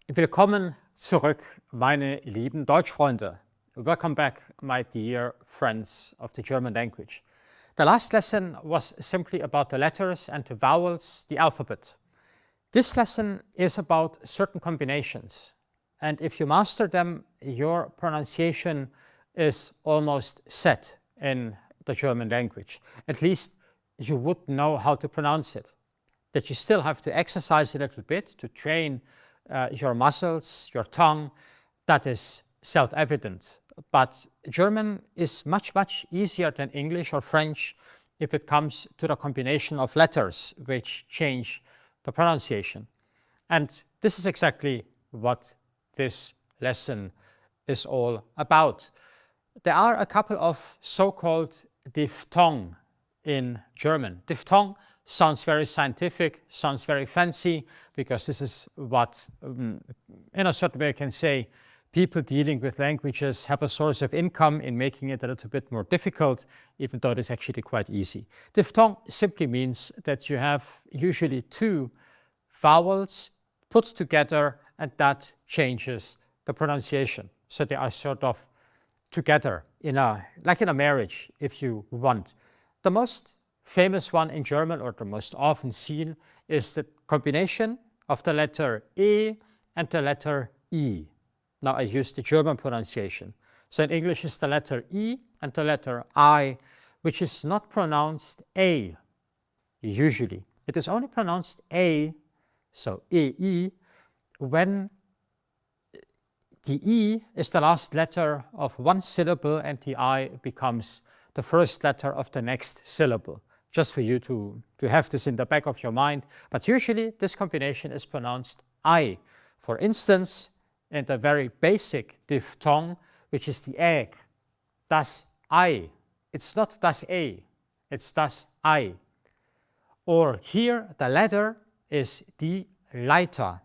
Willkommen zurück, meine lieben Deutschfreunde. Welcome back, my dear friends of the German language. The last lesson was simply about the letters and the vowels, the alphabet. This lesson is about certain combinations, and if you master them, your pronunciation is almost set in the German language. At least you would know how to pronounce it. That you still have to exercise a little bit to train your muscles, your tongue, that is self-evident. But German is much, much easier than English or French if it comes to the combination of letters which change the pronunciation. And this is exactly what this lesson is all about. There are a couple of so-called diphthong in German. Diphthong sounds very scientific, sounds very fancy, because this is what, in a certain way, I can say, people dealing with languages have a source of income in making it a little bit more difficult, even though it is actually quite easy. Diphthong simply means that you have usually two vowels put together, and that changes the pronunciation. So they are sort of together, like in a marriage, if you want. The most famous one in German, or the most often seen, is the combination of the letter E and the letter I. Now I use the German pronunciation. So in English is the letter E and the letter I, which is not pronounced A, usually. It is only pronounced A, so EI, when the E is the last letter of one syllable and the I becomes the first letter of the next syllable. Just for you to have this in the back of your mind. But usually this combination is pronounced I. For instance, in the very basic diphthong, which is the egg, das Ei. It's not das A, it's das Ei. Or here the letter is die Leiter.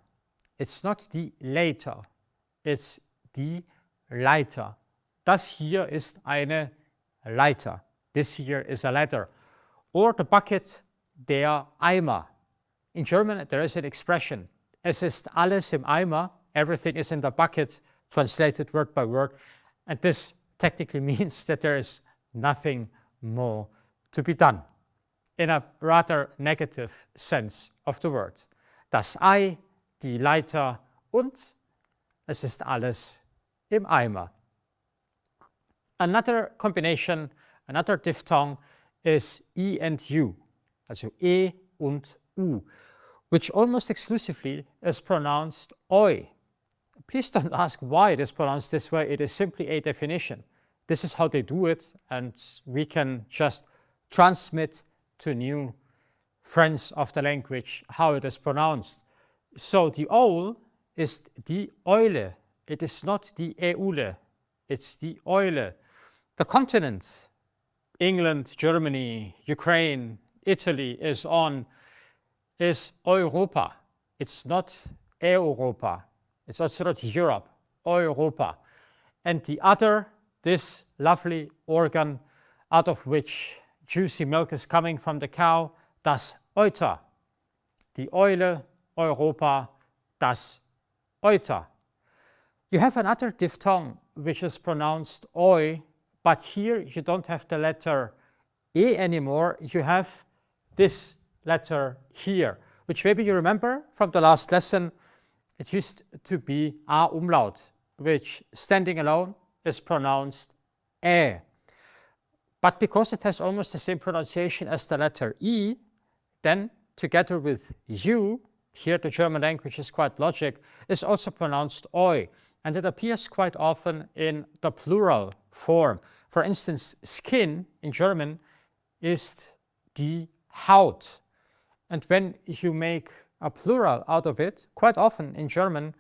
It's not die Leiter, it's die Leiter. Das hier ist eine Leiter. This here is a letter. Or the bucket, der Eimer. In German, there is an expression, es ist alles im Eimer, everything is in the bucket, translated word by word. And this technically means that there is nothing more to be done, in a rather negative sense of the word. Das Ei, die Leiter und es ist alles im Eimer. Another combination, another diphthong, is E and U, also E und U, which almost exclusively is pronounced Oi. Please don't ask why it is pronounced this way, it is simply a definition. This is how they do it, and we can just transmit to new friends of the language how it is pronounced. So the owl is die Eule, it is not die Eule, it's die Eule. The continent, England, Germany, Ukraine, Italy is Europa. It's not Europa. It's also not Europe, Europa. And the udder, this lovely organ out of which juicy milk is coming from the cow, das Euter. Die Eule, Europa, das Euter. You have another diphthong which is pronounced Oi, but here you don't have the letter E anymore, you have this letter here, which maybe you remember from the last lesson. It used to be A umlaut, which standing alone is pronounced E. But because it has almost the same pronunciation as the letter E, then together with U, here the German language is quite logic, is also pronounced Oi. And it appears quite often in the plural form. For instance, skin in German ist die Haut. And when you make a plural out of it, quite often in German,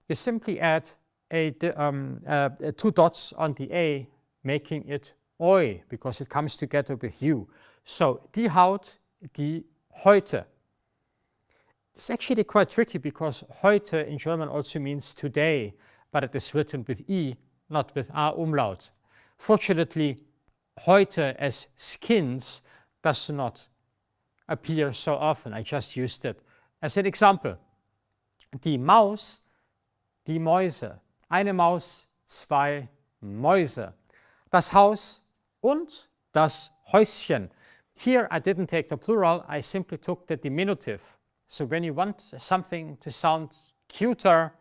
you simply add two dots on the A, making it Oi, because it comes together with U. So, die Haut, die Heute. It's actually quite tricky because heute in German also means today, but it is written with E, not with A umlaut. Fortunately, heute as skins does not appear so often. I just used it as an example. Die Maus die Mäuse. Eine Maus, zwei Mäuse. Das Haus und das Häuschen. Here I didn't take the plural, I simply took the diminutive. So when you want something to sound cuter,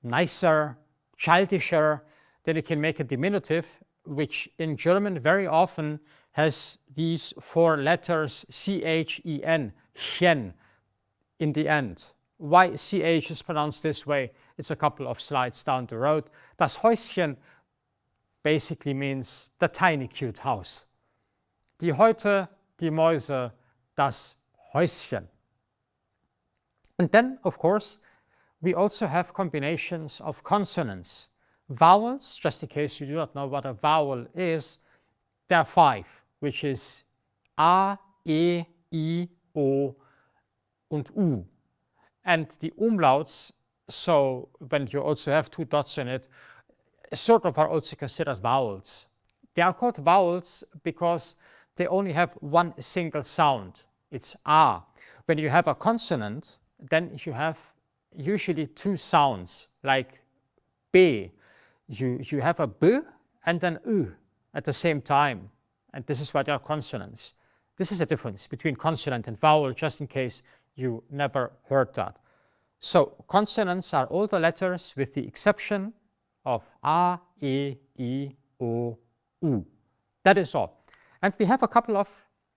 nicer, childischer, then you can make a diminutive, which in German very often has these four letters C-H-E-N, chen, in the end. Why CH is pronounced this way, it's a couple of slides down the road. Das Häuschen basically means the tiny cute house. Die Häute, die Mäuse, das Häuschen. And then, of course, we also have combinations of consonants. Vowels, just in case you do not know what a vowel is, there are five, which is A, E, I, O, and U. And the umlauts, so when you also have two dots in it, sort of are also considered vowels. They are called vowels because they only have one single sound. It's A. When you have a consonant, then you have usually two sounds, like B. You have a B and an U at the same time. And this is why they are consonants. This is the difference between consonant and vowel, just in case you never heard that. So consonants are all the letters with the exception of A, E, I, O, U. That is all. And we have a couple of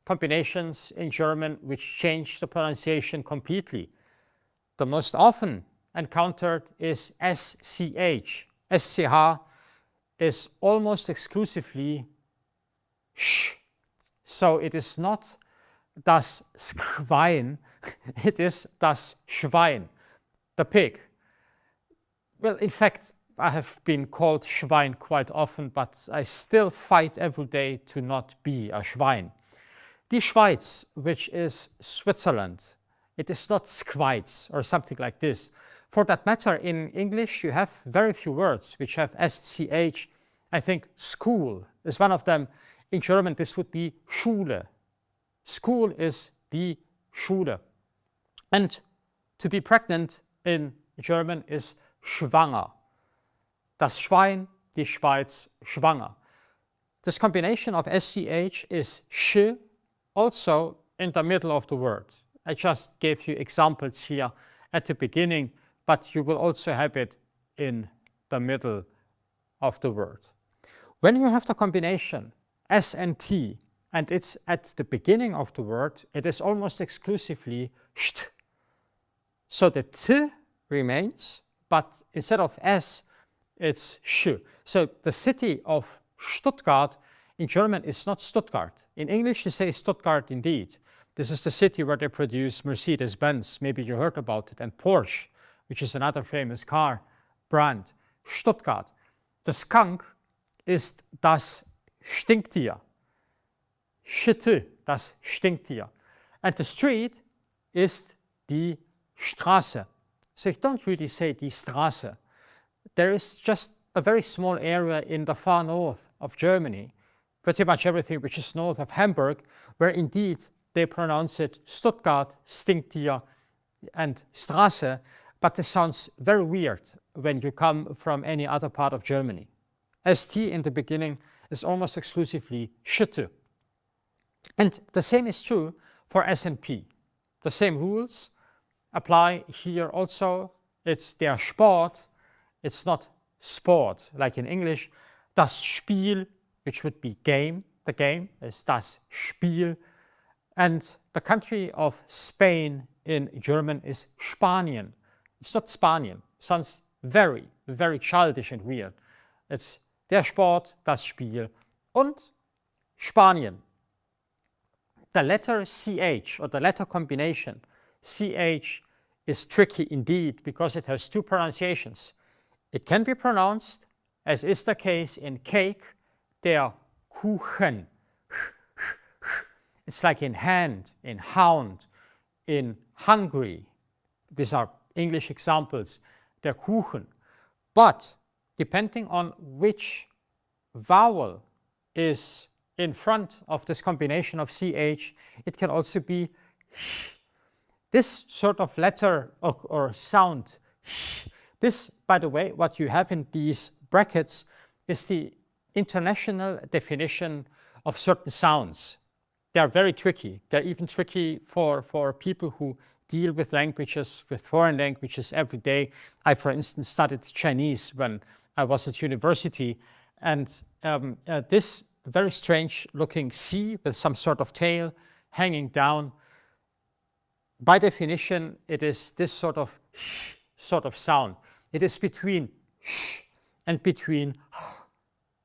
combinations in German which change the pronunciation completely. The most often encountered is SCH. SCH is almost exclusively sh. So it is not das Schwein, it is das Schwein, the pig. Well, in fact, I have been called Schwein quite often, but I still fight every day to not be a Schwein. Die Schweiz, which is Switzerland, it is not Schweiz or something like this. For that matter, in English, you have very few words which have SCH. I think school is one of them. In German, this would be Schule. School is die Schule. And to be pregnant in German is schwanger. Das Schwein, die Schweiz, schwanger. This combination of SCH is sh, also in the middle of the word. I just gave you examples here at the beginning, but you will also have it in the middle of the word. When you have the combination S and T, and it's at the beginning of the word, it is almost exclusively st. So the T remains, but instead of S, it's sh. So the city of Stuttgart in German is not Stuttgart. In English, you say Stuttgart indeed. This is the city where they produce Mercedes-Benz. Maybe you heard about it. And Porsche, which is another famous car brand. Stuttgart. The skunk ist das Stinktier. Schitte, das Stinktier. And the street ist die Straße. So you don't really say die Straße. There is just a very small area in the far north of Germany, pretty much everything which is north of Hamburg, where indeed they pronounce it Stuttgart, Stinktier, and Straße, but this sounds very weird when you come from any other part of Germany. ST in the beginning is almost exclusively Schitte. And the same is true for S and P. The same rules apply here also. It's der Sport. It's not sport, like in English. Das Spiel, which would be game. The game is das Spiel. And the country of Spain in German is Spanien. It's not Spanien. Sounds very, very childish and weird. It's der Sport, das Spiel, und Spanien. The letter CH, or the letter combination, CH, is tricky indeed because it has two pronunciations. It can be pronounced, as is the case in cake, der Kuchen. It's like in hand, in hound, in hungry. These are English examples, der Kuchen. But depending on which vowel is in front of this combination of CH, it can also be sh. This sort of letter or sound sh This, by the way, what you have in these brackets is the international definition of certain sounds. They are very tricky. They're even tricky for people who deal with languages, with foreign languages every day. I, for instance, studied Chinese when I was at university, and this very strange looking C with some sort of tail hanging down, by definition, it is this sort of sound. It is between sh and between h.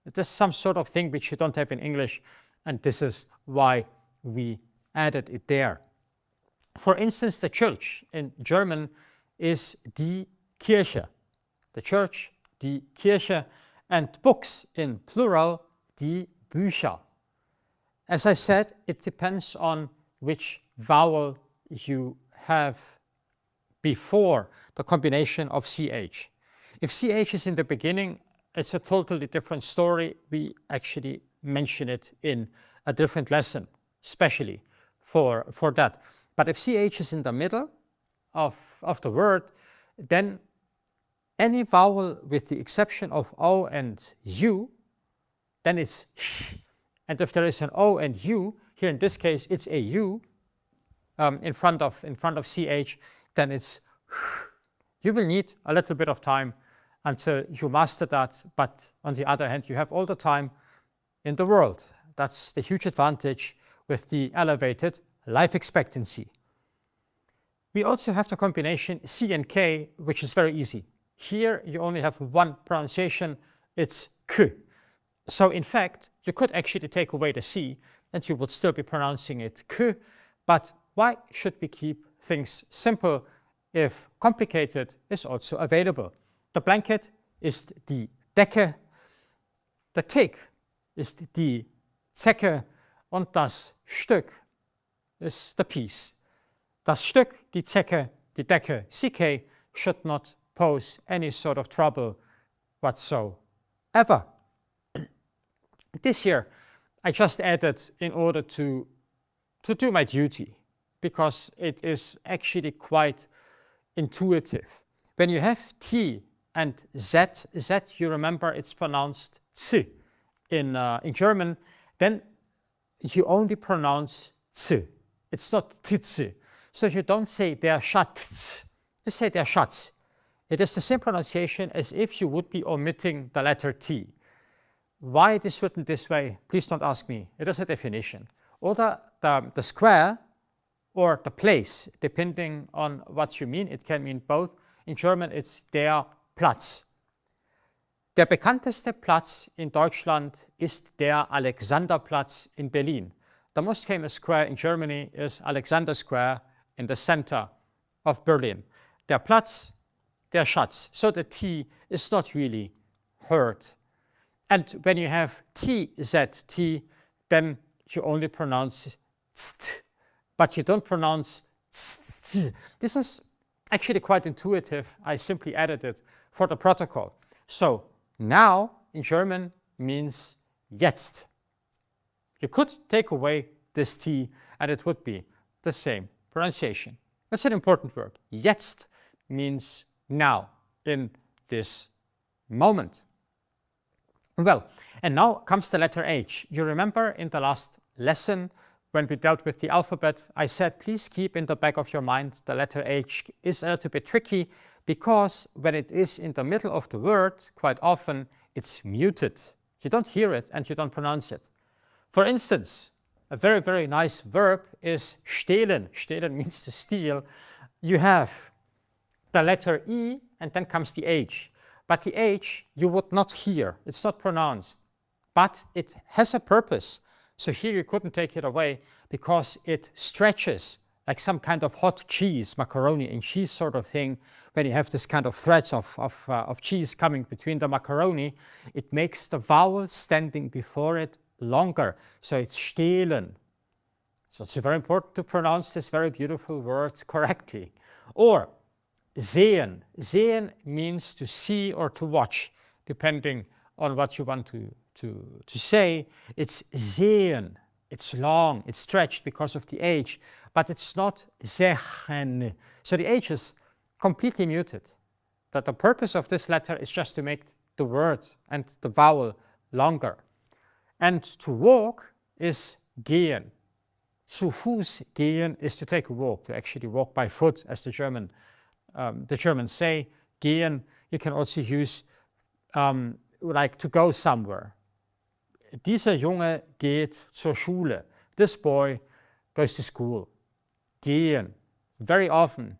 It is some sort of thing which you don't have in English, and this is why we added it there. For instance, the church in German is die Kirche. The church, die Kirche, and books in plural, die Bücher. As I said, it depends on which vowel you have before the combination of CH. If CH is in the beginning, it's a totally different story. We actually mention it in a different lesson, especially for that. But if CH is in the middle of the word, then any vowel with the exception of O and U, then it's sh. And if there is an O and U, here in this case it's a U in front of CH, then it's sh. You will need a little bit of time until you master that, but on the other hand, you have all the time in the world. That's the huge advantage with the elevated life expectancy. We also have the combination C and K, which is very easy. Here you only have one pronunciation, it's K. So in fact, you could actually take away the C and you would still be pronouncing it K, but why should we keep things simple if complicated is also available? The blanket is die Decke, the Tick ist die Zecke und das Stück ist the piece. Das Stück, die Zecke, die Decke, CK should not pose any sort of trouble whatsoever. This here I just added in order to do my duty, because it is actually quite intuitive. When you have T and Z, you remember it's pronounced Z in German, then you only pronounce Z. It's not Tz. So you don't say der Schatz, you say der Schatz. It is the same pronunciation as if you would be omitting the letter T. Why it is written this way, please don't ask me. It is a definition. Or the square or the place, depending on what you mean. It can mean both. In German, it's der Platz. Der bekannteste Platz in Deutschland ist der Alexanderplatz in Berlin. The most famous square in Germany is Alexander Square in the center of Berlin. Der Platz, der Schatz. So the T is not really heard. And when you have TZT, then you only pronounce st, but you don't pronounce st. This is actually quite intuitive. I simply added it for the protocol. So now in German means jetzt. You could take away this T and it would be the same pronunciation. That's an important word. Jetzt means now, in this moment. Well, and now comes the letter H. You remember in the last lesson when we dealt with the alphabet, I said please keep in the back of your mind the letter H is a little bit tricky because when it is in the middle of the word, quite often it's muted. You don't hear it and you don't pronounce it. For instance, a very, very nice verb is stehlen. Stehlen means to steal. You have the letter E and then comes the H. But the H you would not hear. It's not pronounced. But it has a purpose. So here you couldn't take it away because it stretches like some kind of hot cheese, macaroni and cheese sort of thing. When you have this kind of threads of cheese coming between the macaroni, it makes the vowel standing before it longer. So it's stehlen. So it's very important to pronounce this very beautiful word correctly. Or sehen. Sehen means to see or to watch, depending on what you want to say. It's sehen. It's long, it's stretched because of the H, but it's not sehen. So the H is completely muted. that the purpose of this letter is just to make the word and the vowel longer. And to walk is gehen. Zu Fuß gehen is to take a walk, to actually walk by foot, as the Germans say. Gehen, you can also use like to go somewhere. Dieser Junge geht zur Schule. This boy goes to school. Gehen, very often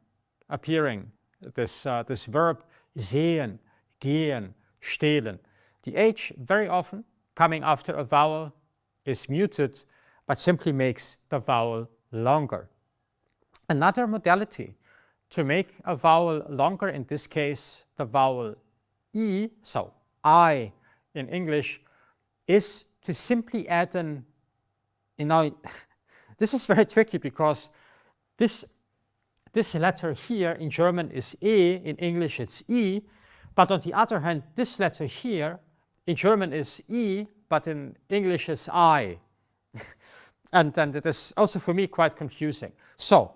appearing this verb sehen, gehen, stehlen. The H very often coming after a vowel is muted, but simply makes the vowel longer. Another modality to make a vowel longer, in this case the vowel I, so I in English, is to simply add an, this is very tricky because this letter here in German is E, in English it's I, but on the other hand, this letter here in German is I, but in English is I. and it is also for me quite confusing. So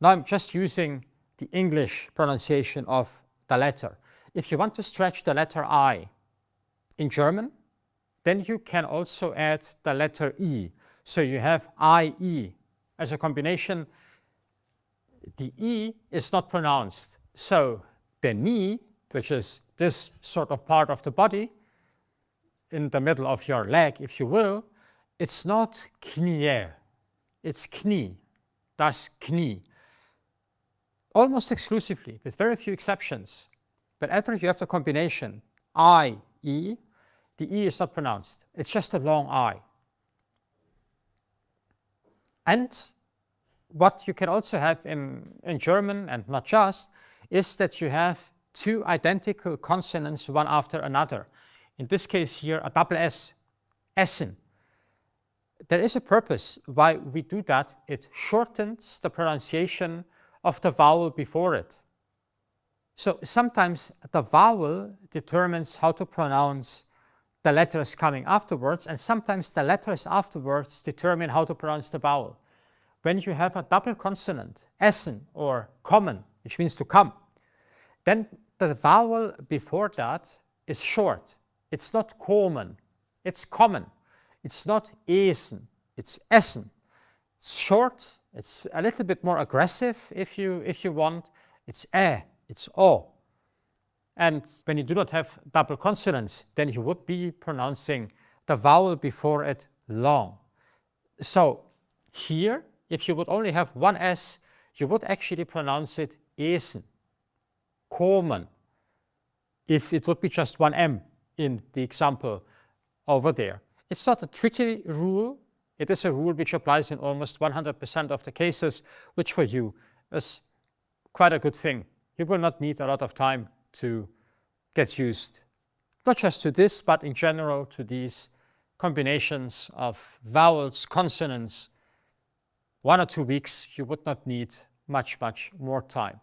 now I'm just using the English pronunciation of the letter. If you want to stretch the letter I in German, then you can also add the letter I. So you have I-E. As a combination, the I is not pronounced. So the knee, which is this sort of part of the body, in the middle of your leg, if you will, it's not Knie, it's Knie, das Knie. Almost exclusively, with very few exceptions. Whenever you have the combination I-E, the E is not pronounced. It's just a long I. And what you can also have in German, and not just, is that you have two identical consonants one after another. In this case here, a double S, Essen. There is a purpose why we do that. It shortens the pronunciation of the vowel before it. So sometimes the vowel determines how to pronounce the letters coming afterwards, and sometimes the letters afterwards determine how to pronounce the vowel. When you have a double consonant, Essen or kommen, which means to come, then the vowel before that is short. It's not kommen, it's kommen. It's not Esen, it's Essen. It's short, it's a little bit more aggressive if you want. It's it's O. And when you do not have double consonants, then you would be pronouncing the vowel before it long. So here, if you would only have one S, you would actually pronounce it Esen, kommen, if it would be just one M in the example over there. It's not a tricky rule. It is a rule which applies in almost 100% of the cases, which for you is quite a good thing. You will not need a lot of time to get used, not just to this, but in general to these combinations of vowels, consonants. 1 or 2 weeks, you would not need much more time.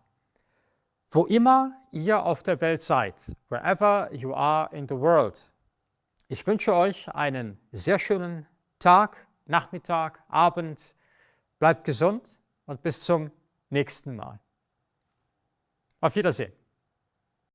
Wo immer ihr auf der Welt seid, wherever you are in the world, ich wünsche euch einen sehr schönen Tag, Nachmittag, Abend. Bleibt gesund und bis zum nächsten Mal. Auf Wiedersehen.